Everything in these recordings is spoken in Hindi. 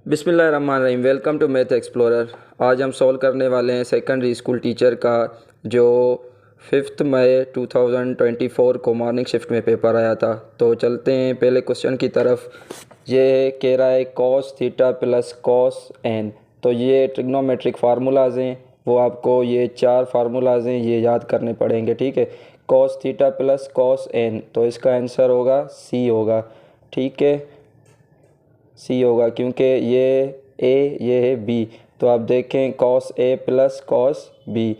बिस्मिल्लाहिर्रहमानिर्रहीम। Welcome to Math Explorer. आज हम सॉल्व करने वाले हैं सेकेंडरी स्कूल टीचर का जो 5 मई 2024 को मॉर्निंग शिफ्ट में पेपर आया था। तो चलते हैं पहले क्वेश्चन की तरफ। ये कह रहा है cos theta plus cos n. तो ये ट्रिग्नोमेट्रिक फार्मूलाज हैं, वो आपको ये 4 फार्मूलाज हैं, ये याद करने पड़ेंगे। ठीक है, cos theta plus cos n, तो इसका आंसर होगा सी होगा। ठीक है, सी होगा क्योंकि ये है बी। तो आप देखें cos A plus cos B,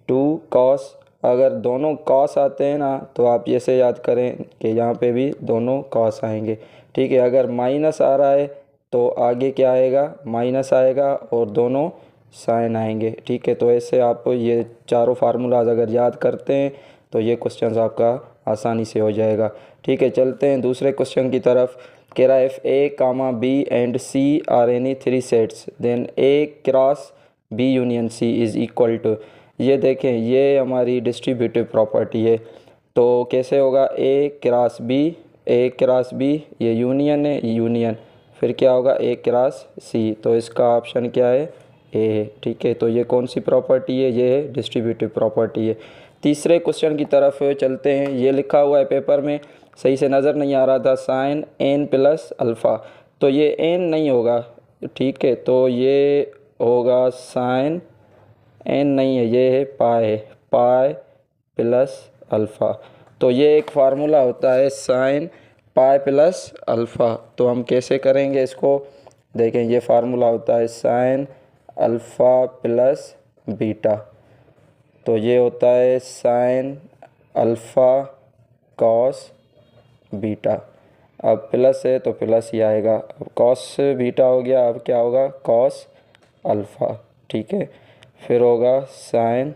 2 cos, अगर दोनों कॉस आते हैं ना तो आप ये से याद करें कि यहाँ पे भी दोनों कॉस आएंगे। ठीक है, अगर माइनस आ रहा है तो आगे क्या आएगा, माइनस आएगा और दोनों साइन आएंगे। ठीक है, तो ऐसे आप ये चारों फार्मूलाज अगर याद करते हैं तो ये क्वेश्चन आपका आसानी से हो जाएगा। ठीक है, चलते हैं दूसरे क्वेश्चन की तरफ। कह रहा है if A comma B and C are any 3 sets then A cross B union C is equal to. ये देखें, ये हमारी डिस्ट्रीब्यूटिव प्रॉपर्टी है। तो कैसे होगा, ए क्रॉस बी, ये यूनियन है, यूनियन, फिर क्या होगा ए क्रॉस सी। तो इसका ऑप्शन क्या है, ए है। ठीक है, तो ये कौन सी प्रॉपर्टी है, ये है डिस्ट्रीब्यूटिव प्रॉपर्टी है। तीसरे क्वेश्चन की तरफ चलते हैं। ये लिखा हुआ है पेपर में, सही से नज़र नहीं आ रहा था, साइन एन प्लस अल्फ़ा। तो ये एन नहीं होगा। ठीक है, तो ये होगा साइन एन नहीं है, ये है पाई प्लस अल्फ़ा। तो ये एक फार्मूला होता है साइन पाई प्लस अल्फ़ा। तो हम कैसे करेंगे इसको, देखें, ये फार्मूला होता है साइन अल्फ़ा प्लस बीटा। तो ये होता है साइन अल्फ़ा कॉस बीटा। अब प्लस है तो प्लस ही आएगा, अब कॉस बीटा हो गया, अब क्या होगा कॉस अल्फ़ा। ठीक है, फिर होगा साइन,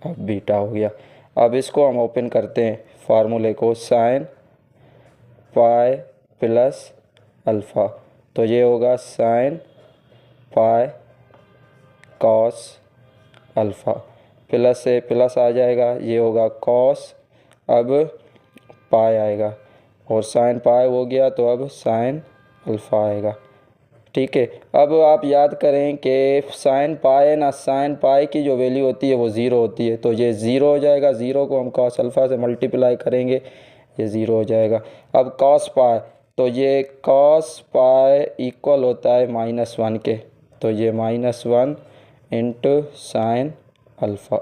अब बीटा हो गया। अब इसको हम ओपन करते हैं फार्मूले को, साइन पाई प्लस अल्फ़ा। तो ये होगा sine pi cos alpha, plus से प्लस आ जाएगा, ये होगा कॉस, अब पाई आएगा, और साइन पाई हो गया तो अब साइन अल्फ़ा आएगा। ठीक है, अब आप याद करें कि साइन पाई है ना, साइन पाई की जो वैल्यू होती है वो ज़ीरो होती है। तो ये ज़ीरो हो जाएगा, ज़ीरो को हम कॉस अल्फ़ा से मल्टीप्लाई करेंगे, ये ज़ीरो हो जाएगा। अब कॉस पाई, तो ये कॉस पाई इक्वल होता है -1 के, तो ये -1 इंटू साइन अल्फ़ा।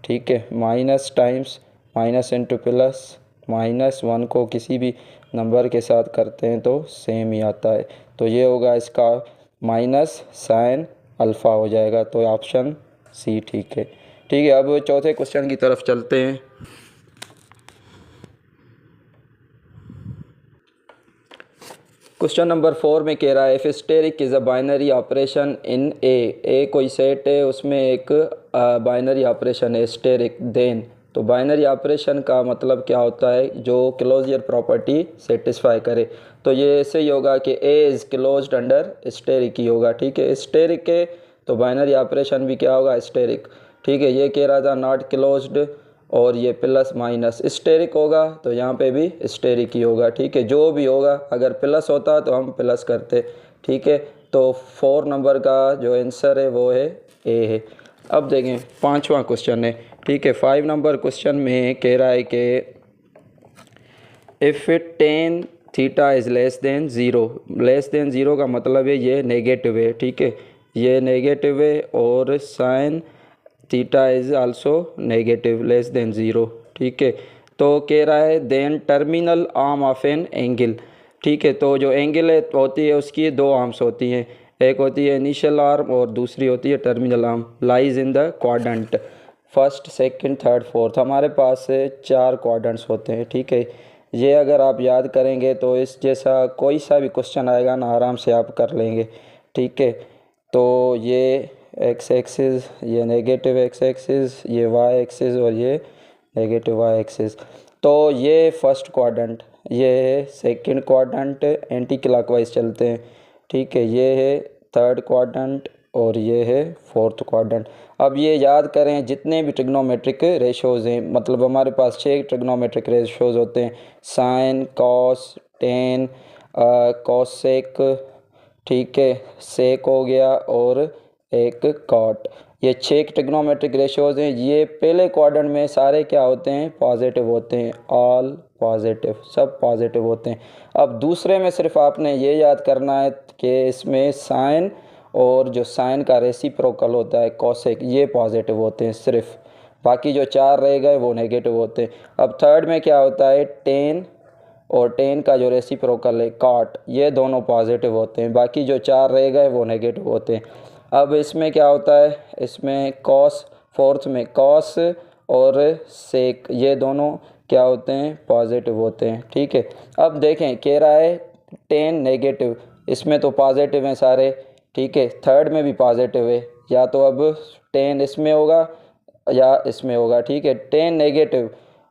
ठीक है, minus times minus into plus, -1 को किसी भी नंबर के साथ करते हैं तो सेम ही आता है। तो ये होगा इसका माइनस साइन अल्फ़ा हो जाएगा। तो ऑप्शन सी ठीक है। ठीक है, अब चौथे क्वेश्चन की तरफ चलते हैं। क्वेश्चन नंबर 4 में कह रहा है if asterisk is a binary operation in a कोई सेट है, उसमें एक बाइनरी ऑपरेशन है स्टेरिक, देन। तो बाइनरी ऑपरेशन का मतलब क्या होता है, जो क्लोजर प्रॉपर्टी सेटिस्फाई करे। तो ये ऐसे ही होगा कि a is closed under asterisk ही होगा। ठीक है, स्टेरिक है तो बाइनरी ऑपरेशन भी क्या होगा, स्टेरिक। ठीक है, ये कह रहा था नॉट क्लोज्ड, और ये प्लस माइनस स्टेरिक होगा तो यहाँ पे भी स्टेरिक ही होगा। ठीक है, जो भी होगा, अगर प्लस होता तो हम प्लस करते। ठीक है, तो 4 नंबर का जो आंसर है वो है ए है। अब देखें 5वां क्वेश्चन है। ठीक है, 5 नंबर क्वेश्चन में कह रहा है कि if tan theta is less than zero का मतलब है ये नेगेटिव है। ठीक है, ये नेगेटिव है, और sine theta is also negative less than zero. ठीक है, तो कह रहा है then terminal arm of an angle. ठीक है, तो जो एंगल होती है उसकी 2 आर्म्स होती हैं, एक होती है इनिशियल आर्म और दूसरी होती है terminal arm. Lies in the quadrant first, second, third, fourth. हमारे पास 4 क्वाड्रेंट्स होते हैं। ठीक है, ये अगर आप याद करेंगे तो इस जैसा कोई सा भी क्वेश्चन आएगा ना, आराम से आप कर लेंगे। ठीक है, तो ये एक्स एक्सिस, ये नेगेटिव एक्स एक्सिस, ये वाई एक्सिस, और ये नेगेटिव वाई एक्सिस। तो ये फर्स्ट क्वाड्रेंट, ये है सेकंड क्वाड्रेंट, एंटी क्लॉकवाइज चलते हैं। ठीक है, ये है थर्ड क्वाड्रेंट, और ये है फोर्थ क्वाड्रेंट। अब ये याद करें जितने भी ट्रिग्नोमेट्रिक रेशोज़ हैं, मतलब हमारे पास 6 ट्रिग्नोमेट्रिक रेशोज़ होते हैं, साइन, कॉस, टेन, कॉसेक, ठीक है, सेक हो गया और एक कॉट। ये 6 ट्रिग्नोमेट्रिक रेशियोज़ हैं। ये पहले क्वाड्रेंट में सारे क्या होते हैं, पॉजिटिव होते हैं, ऑल पॉजिटिव, सब पॉजिटिव होते हैं। अब दूसरे में सिर्फ आपने ये याद करना है कि इसमें साइन और जो साइन का रेसिप्रोकल होता है कोसेक, ये पॉजिटिव होते हैं सिर्फ, बाकी जो 4 रह गए वो नेगेटिव होते हैं। अब थर्ड में क्या होता है, टेन और टेन का जो रेसिप्रोकल है कॉट, ये दोनों पॉजिटिव होते हैं, बाकी जो 4 रह गए वो नेगेटिव होते हैं। अब इसमें क्या होता है, इसमें कॉस, फोर्थ में कॉस और सेक, ये दोनों क्या होते हैं, पॉजिटिव होते हैं। ठीक है, अब देखें कह रहा है टेन नेगेटिव, इसमें तो पॉजिटिव हैं सारे। ठीक है, थर्ड में भी पॉजिटिव है, या तो अब टेन इसमें होगा या इसमें होगा। ठीक है, टेन नेगेटिव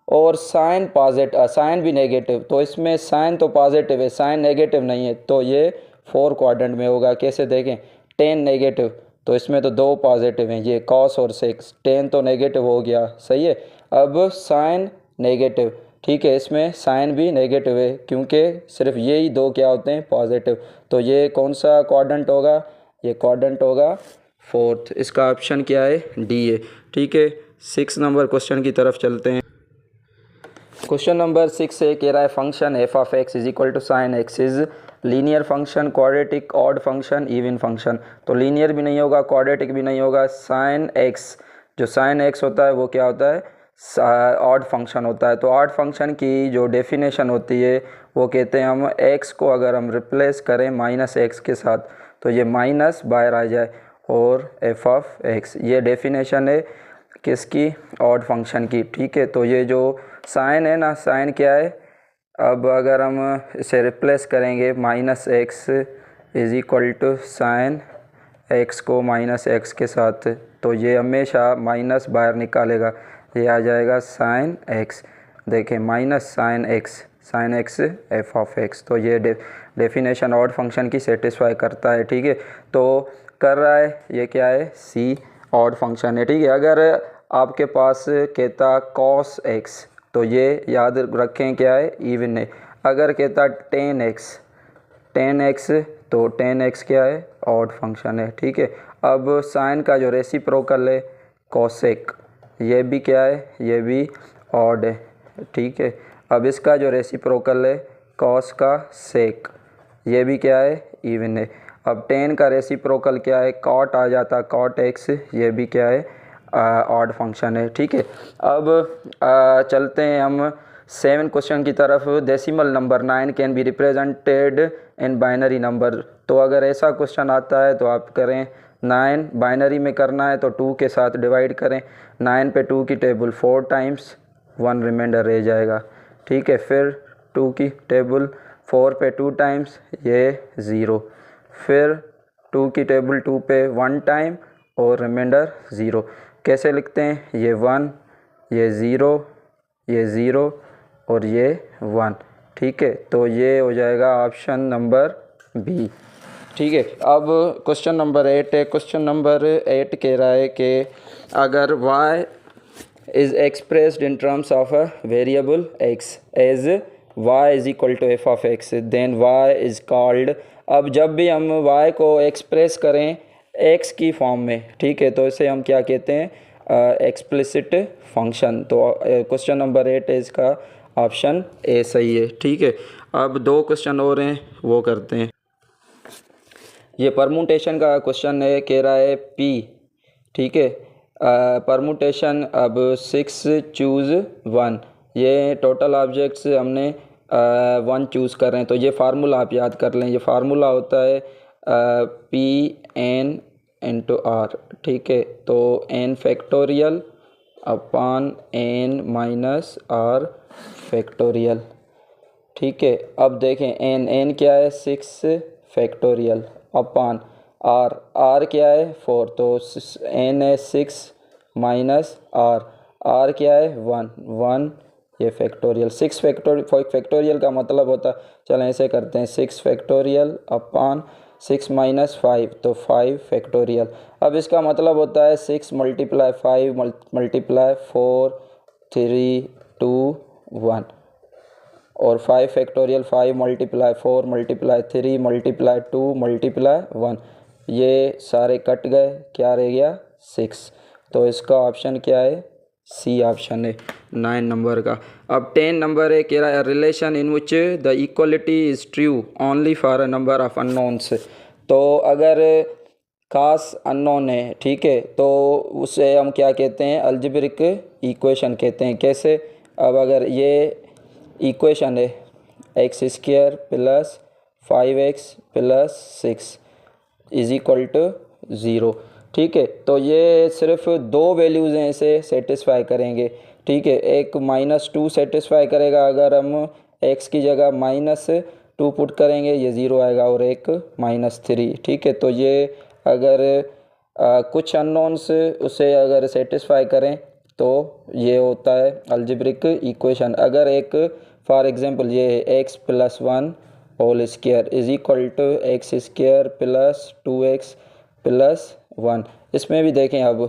और साइन पॉजिटिव, साइन भी नेगेटिव, तो इसमें साइन तो पॉजिटिव है, साइन नेगेटिव नहीं है, तो ये 4 क्वाड्रेंट में होगा। कैसे देखें, टेन नेगेटिव तो इसमें तो 2 पॉजिटिव हैं, ये कॉस और सेक्स, टेन तो नेगेटिव हो गया, सही है। अब साइन नेगेटिव, ठीक है, इसमें साइन भी नेगेटिव है क्योंकि सिर्फ यही 2 क्या होते हैं, पॉजिटिव, तो ये कौन सा क्वाड्रेंट होगा, ये क्वाड्रेंट होगा फोर्थ। इसका ऑप्शन क्या है, डी है। ठीक है, 6 नंबर क्वेश्चन की तरफ चलते हैं। क्वेश्चन नंबर 6 से कह रहा है function f of x is equal to sine x is linear function, quadratic, odd function, even function. तो लीनियर भी नहीं होगा, क्वाड्रेटिक भी नहीं होगा। साइन एक्स, जो साइन एक्स होता है वो क्या होता है, ऑड फंक्शन होता है। तो ऑड फंक्शन की जो डेफिनेशन होती है वो कहते हैं हम एक्स को अगर हम रिप्लेस करें माइनस एक्स के साथ तो ये माइनस बाहर आ जाए और एफ ऑफ एक्स, ये डेफिनेशन है किसकी, ऑड फंक्शन की। ठीक है, तो ये जो साइन है ना, साइन क्या है, अब अगर हम इसे रिप्लेस करेंगे minus x is equal to sine x को माइनस एक्स के साथ, तो ये हमेशा माइनस बाहर निकालेगा, ये आ जाएगा साइन एक्स। देखें minus sine x F of x, तो ये डेफिनेशन ऑड फंक्शन की सेटिस्फाई करता है। ठीक है, तो कर रहा है, ये क्या है, सी ऑड फंक्शन है। ठीक है, अगर आपके पास कहता कॉस एक्स तो ये याद रखें क्या है, इवन है। अगर कहता टेन एक्स तो टेन एक्स क्या है, ऑड फंक्शन है। ठीक है, अब साइन का जो रेसिप्रोकल है कोसेक, ये भी क्या है, ये भी ऑड है। ठीक है, अब इसका जो रेसिप्रोकल है कॉस का सेक, ये भी क्या है, इवन है। अब टेन का रेसिप्रोकल क्या है, कॉट आ जाता, कॉट एक्स, ये भी क्या है, ऑड फंक्शन है। ठीक है, अब चलते हैं हम 7 क्वेश्चन की तरफ। Decimal number 9 can be represented in binary number. तो अगर ऐसा क्वेश्चन आता है तो आप करें 9 बाइनरी में करना है तो 2 के साथ डिवाइड करें, 9 पे 2 की टेबल 4 टाइम्स, 1 रिमाइंडर रह जाएगा। ठीक है, फिर 2 की टेबल 4 पे 2 टाइम्स, ये 0, फिर 2 की टेबल 2 पे 1 टाइम और रिमाइंडर 0। कैसे लिखते हैं, ये 1, ये 0, ये 0 और ये 1। ठीक है, तो ये हो जाएगा ऑप्शन नंबर बी। ठीक है, अब क्वेश्चन नंबर 8 है। क्वेश्चन नंबर 8 कह रहा है कि अगर y is expressed in terms of a variable x as y is equal to f of x then y is called। अब जब भी हम y को एक्सप्रेस करें x की फॉर्म में, ठीक है, तो इसे हम क्या कहते हैं, एक्सप्लिसिट फंक्शन। तो क्वेश्चन नंबर 8 है, इसका ऑप्शन ए सही है। ठीक है, अब 2 क्वेश्चन और हैं वो करते हैं। ये परमुटेशन का क्वेश्चन है, कह रहा है p। ठीक है, परमुटेशन अब 6 चूज़ 1, ये टोटल ऑब्जेक्ट्स हमने 1 चूज़ कर रहे हैं, तो ये फार्मूला आप याद कर लें। ये फार्मूला होता है पी एन इंटू आर। ठीक है, तो n factorial upon n minus r factorial. ठीक है, अब देखें एन क्या है, 6 फैक्टोरियल अपॉन आर क्या है, 4, तो एन है 6 माइनस आर क्या है, 1 ये फैक्टोरियल। 6 फैक्टोरियल का मतलब होता, चलें ऐसे करते हैं, 6 फैक्टोरियल अपॉन 6 माइनस 5 तो 5 फैक्टोरियल। अब इसका मतलब होता है 6 मल्टीप्लाई 5 मल्टीप्लाई 4 3 2 1 और 5 factorial 5 multiply 4 multiply 3 multiply 2 multiply 1, ये सारे कट गए, क्या रह गया 6। तो इसका ऑप्शन क्या है, सी ऑप्शन है 9 नंबर का। अब 10 नंबर है, कह रहा है relation in which the equality is true only for a number of unknowns. तो अगर खास अननोन है, ठीक है, तो उसे हम क्या कहते हैं, अलजेब्रिक इक्वेशन कहते हैं। कैसे, अब अगर ये इक्वेशन है x square plus 5x plus 6 is equal to 0, ठीक है, तो ये सिर्फ दो वैल्यूज़ हैं, इसे सेटिस्फाई करेंगे, ठीक है। एक -2 सेटिस्फाई करेगा, अगर हम x की जगह -2 पुट करेंगे ये 0 आएगा, और एक -3, ठीक है। तो ये अगर कुछ अननोन्स उसे अगर सेटिस्फाई करें तो ये होता है अलजेब्रिक इक्वेशन। अगर एक फॉर एग्जांपल ये है x + 1 whole square is equal to x square plus 2x plus 1, इसमें भी देखें अब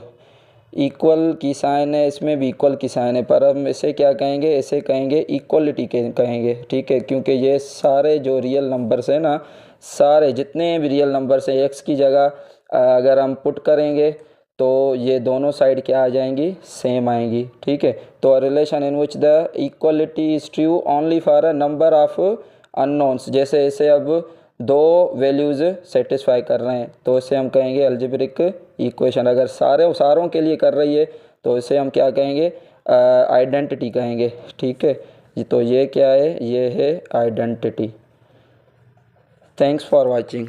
इक्वल की साइन है, इसमें भी इक्वल की साइन है, पर हम इसे क्या कहेंगे, इसे कहेंगे इक्वलिटी के कहेंगे, ठीक है, क्योंकि ये सारे जो रियल नंबर्स हैं ना, सारे जितने भी रियल नंबर्स हैं एक्स की जगह अगर हम पुट करेंगे तो ये दोनों साइड क्या आ जाएंगी, सेम आएंगी, ठीक है। तो relation in which the equality is true only for a number of unknowns, जैसे इसे अब दो वैल्यूज़ सेटिस्फाई कर रहे हैं तो इसे हम कहेंगे अलजेब्रिक इक्वेशन। अगर सारों के लिए कर रही है तो इसे हम क्या कहेंगे, आइडेंटिटी कहेंगे, ठीक है। तो ये क्या है, ये है आइडेंटिटी। Thanks for watching.